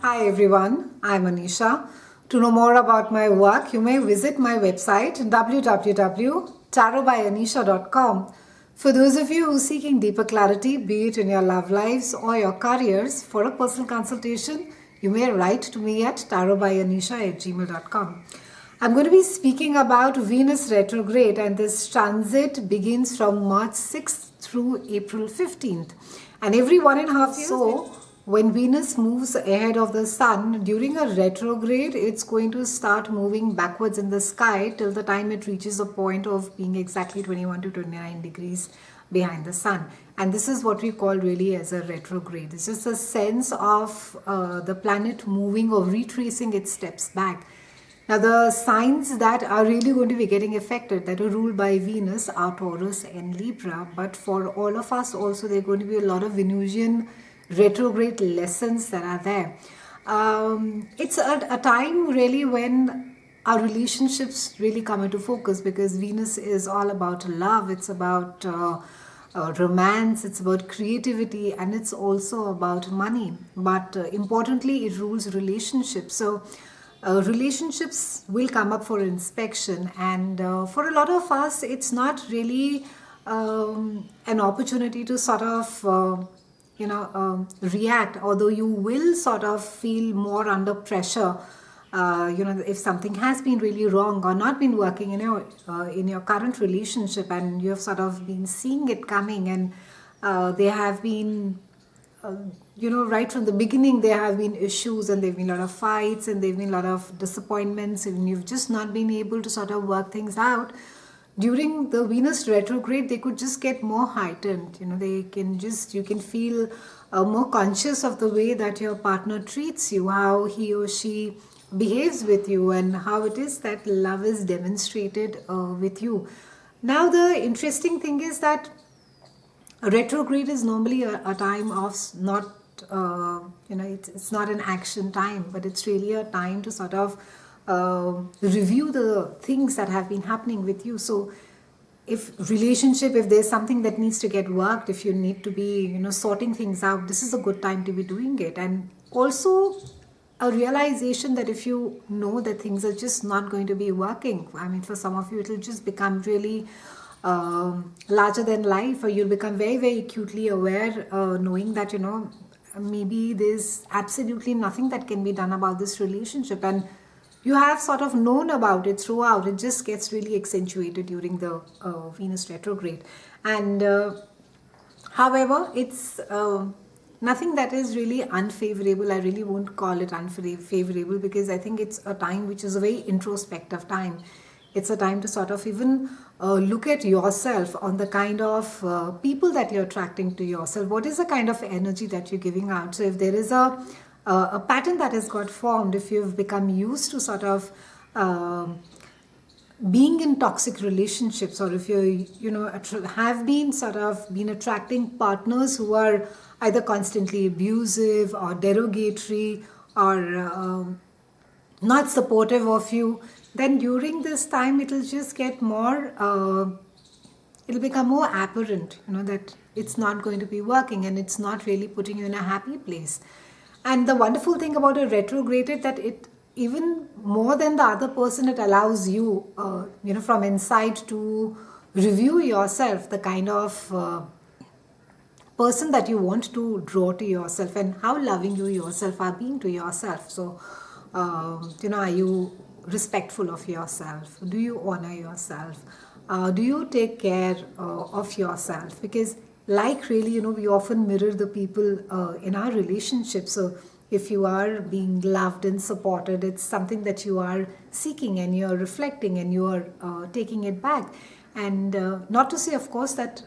Hi everyone, I'm Anisha. To know more about my work, you may visit my website www.tarotbyanisha.com. For those of you who are seeking deeper clarity, be it in your love lives or your careers, for a personal consultation, you may write to me at tarotbyanisha@gmail.com. I'm going to be speaking about Venus retrograde, and this transit begins from March 6th through April 15th. And every 1.5 years, so when Venus moves ahead of the Sun during a retrograde, it's going to start moving backwards in the sky till the time it reaches a point of being exactly 21 to 29 degrees behind the Sun. And this is what we call really as a retrograde. It's just a sense of the planet moving or retracing its steps back. Now, the signs that are really going to be getting affected, that are ruled by Venus, are Taurus and Libra. But for all of us also, there are going to be a lot of Venusian retrograde lessons that are there. It's a time really when our relationships really come into focus, because Venus is all about love. It's about romance, it's about creativity, and it's also about money. But importantly, it rules relationships. So relationships will come up for inspection, and for a lot of us it's not really an opportunity to sort of react, although you will sort of feel more under pressure if something has been really wrong or not been working in your current relationship, and you have sort of been seeing it coming, and there have been right from the beginning, there have been issues, and there have been a lot of fights, and there have been a lot of disappointments, and you've just not been able to sort of work things out. During the Venus retrograde, they could just get more heightened. You can feel more conscious of the way that your partner treats you, how he or she behaves with you, and how it is that love is demonstrated with you. Now, the interesting thing is that retrograde is normally a time of not, it's not an action time, but it's really a time to sort of review the things that have been happening with you. So if there's something that needs to get worked, if you need to be, sorting things out, this is a good time to be doing it. And also a realization that if you know that things are just not going to be working, I mean, for some of you, it'll just become really larger than life, or you'll become very, very acutely aware, knowing that, maybe there's absolutely nothing that can be done about this relationship, and you have sort of known about it throughout. It just gets really accentuated during the Venus retrograde. And however, it's nothing that is really unfavorable. I really won't call it unfavorable, because I think it's a time which is a very introspective time. It's a time to sort of even look at yourself on the kind of people that you're attracting to yourself. What is the kind of energy that you're giving out? So if there is a pattern that has got formed, if you've become used to sort of being in toxic relationships, or if you have been sort of been attracting partners who are either constantly abusive or derogatory or not supportive of you, then during this time it'll just get more, it'll become more apparent, that it's not going to be working, and it's not really putting you in a happy place. And the wonderful thing about a retrograde is that it, even more than the other person, it allows you, from inside to review yourself, the kind of person that you want to draw to yourself, and how loving you yourself are being to yourself. So, are you respectful of yourself? Do you honor yourself? Do you take care of yourself? Because really, we often mirror the people in our relationships. So if you are being loved and supported, it's something that you are seeking, and you're reflecting, and you are taking it back. And not to say, of course, that,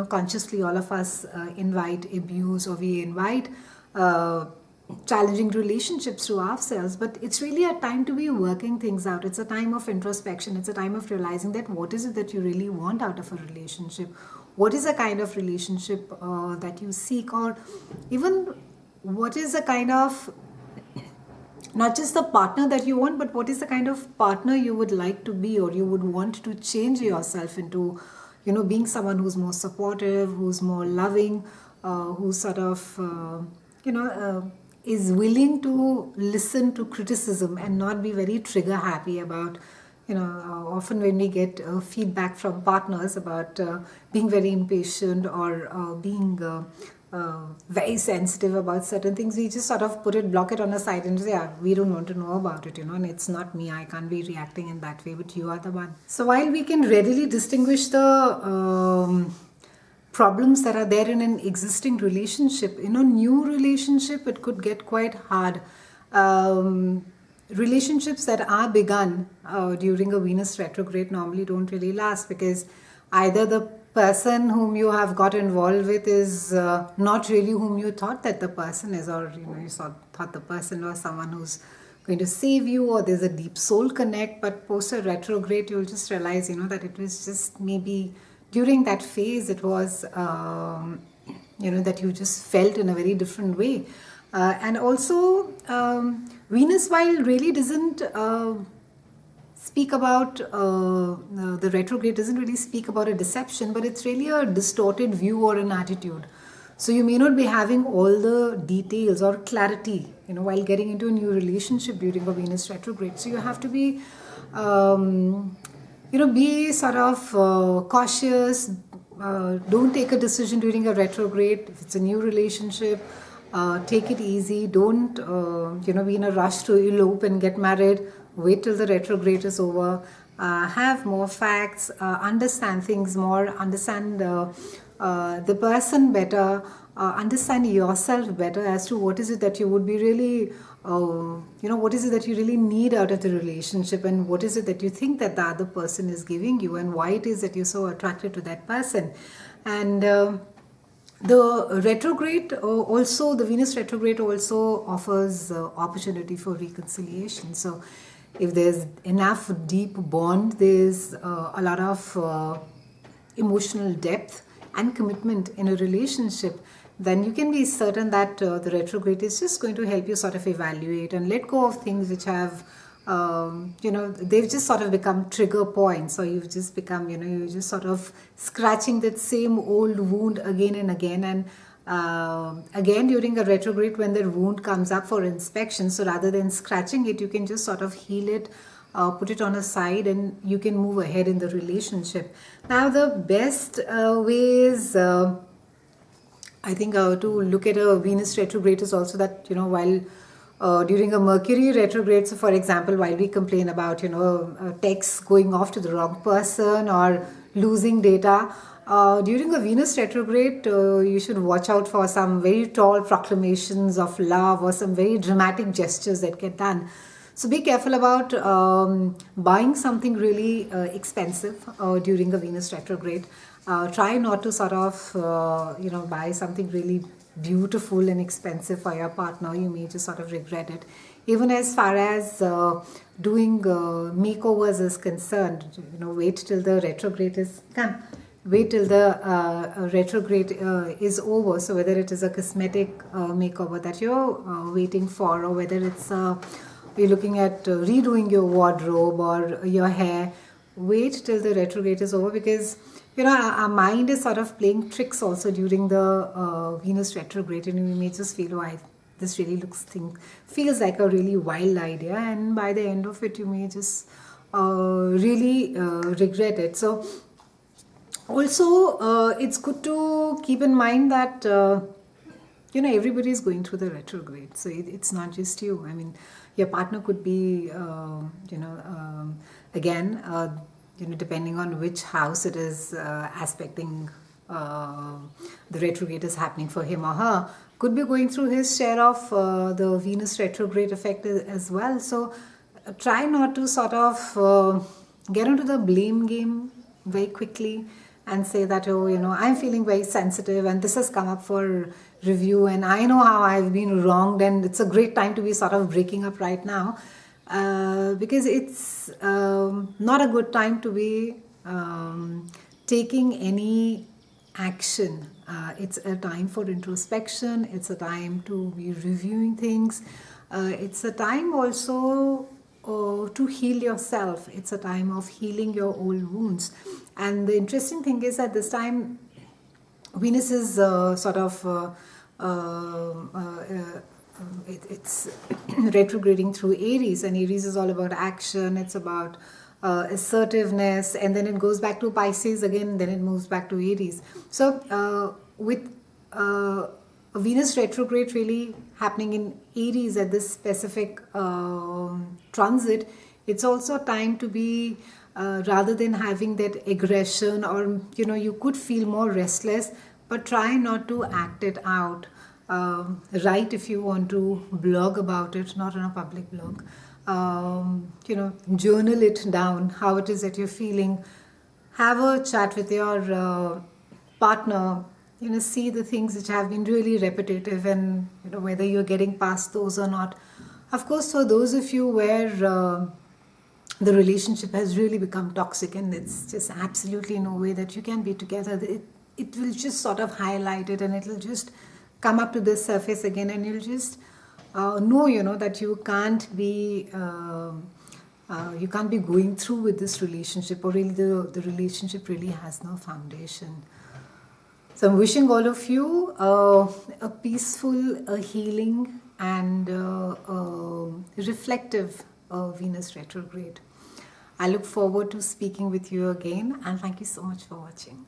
consciously all of us invite abuse, or we invite challenging relationships to ourselves, but it's really a time to be working things out. It's a time of introspection. It's a time of realizing that what is it that you really want out of a relationship? What is the kind of relationship that you seek, or even what is the kind of, not just the partner that you want, but what is the kind of partner you would like to be, or you would want to change yourself into, being someone who's more supportive, who's more loving, who's sort of, is willing to listen to criticism and not be very trigger happy about, often when we get feedback from partners about being very impatient or being very sensitive about certain things, we just sort of block it on the side and say, yeah, we don't want to know about it, and it's not me, I can't be reacting in that way, but you are the one. So while we can readily distinguish the problems that are there in an existing relationship, in a new relationship it could get quite hard. Relationships that are begun during a Venus retrograde normally don't really last, because either the person whom you have got involved with is not really whom you thought that the person is, or you thought the person was someone who's going to save you, or there's a deep soul connect, but post a retrograde you'll just realize that it was just maybe during that phase it was that you just felt in a very different way. And also Venus, while really doesn't speak about the retrograde, doesn't really speak about a deception, but it's really a distorted view or an attitude. So you may not be having all the details or clarity while getting into a new relationship during a Venus retrograde. So you have to be be sort of cautious. Don't take a decision during a retrograde. If it's a new relationship, take it easy. Don't be in a rush to elope and get married. Wait till the retrograde is over. Have more facts. Understand things more. Understand the person better. Understand yourself better as to what is it that you would be really what is it that you really need out of the relationship, and what is it that you think that the other person is giving you, and why it is that you're so attracted to that person. And the retrograde also, the Venus retrograde also offers opportunity for reconciliation. So if there's enough deep bond, there's a lot of emotional depth and commitment in a relationship, then you can be certain that the retrograde is just going to help you sort of evaluate and let go of things which have, they've just sort of become trigger points, or you've just become, you're just sort of scratching that same old wound again and again. And again, during a retrograde, when the wound comes up for inspection, so rather than scratching it, you can just sort of heal it, put it on a side, and you can move ahead in the relationship. Now, the best ways I think to look at a Venus retrograde is also that, while during a Mercury retrograde, so for example, while we complain about, texts going off to the wrong person or losing data, during a Venus retrograde, you should watch out for some very tall proclamations of love or some very dramatic gestures that get done. So be careful about buying something really expensive during a Venus retrograde. Try not to sort of, buy something really beautiful and expensive for your partner. You may just sort of regret it. Even as far as doing makeovers is concerned, wait till the retrograde is done. Wait till the retrograde is over. So whether it is a cosmetic makeover that you're waiting for, or whether it's you're looking at redoing your wardrobe or your hair, wait till the retrograde is over, because our mind is sort of playing tricks also during the Venus retrograde, and we may just feel, oh, this really feels like a really wild idea, and by the end of it you may just really regret it. So also it's good to keep in mind that everybody is going through the retrograde, so it's not just you. I mean, your partner could be again depending on which house it is aspecting the retrograde is happening for him or her, could be going through his share of the Venus retrograde effect as well. So try not to sort of get into the blame game very quickly and say that, oh, I'm feeling very sensitive and this has come up for review and I know how I've been wronged and it's a great time to be sort of breaking up right now, because it's not a good time to be taking any action. It's a time for introspection. It's a time to be reviewing things. It's a time also to heal yourself. It's a time of healing your old wounds. And the interesting thing is that this time Venus is sort of it's retrograding through Aries, and Aries is all about action. It's about assertiveness, and then it goes back to Pisces again. Then it moves back to Aries. So with Venus retrograde really happening in Aries at this specific transit, it's also time to be rather than having that aggression, or you could feel more restless, but try not to act it out. Write if you want to, blog about it, not on a public blog. Journal it down, how it is that you're feeling. Have a chat with your partner. See the things which have been really repetitive, and whether you're getting past those or not. Of course, for those of you where the relationship has really become toxic and it's just absolutely no way that you can be together, it will just sort of highlight it, and it will just come up to the surface again, and you'll just know that you can't be going through with this relationship, or really the relationship really has no foundation. So I'm wishing all of you a peaceful, a healing, and reflective Venus retrograde. I look forward to speaking with you again, and thank you so much for watching.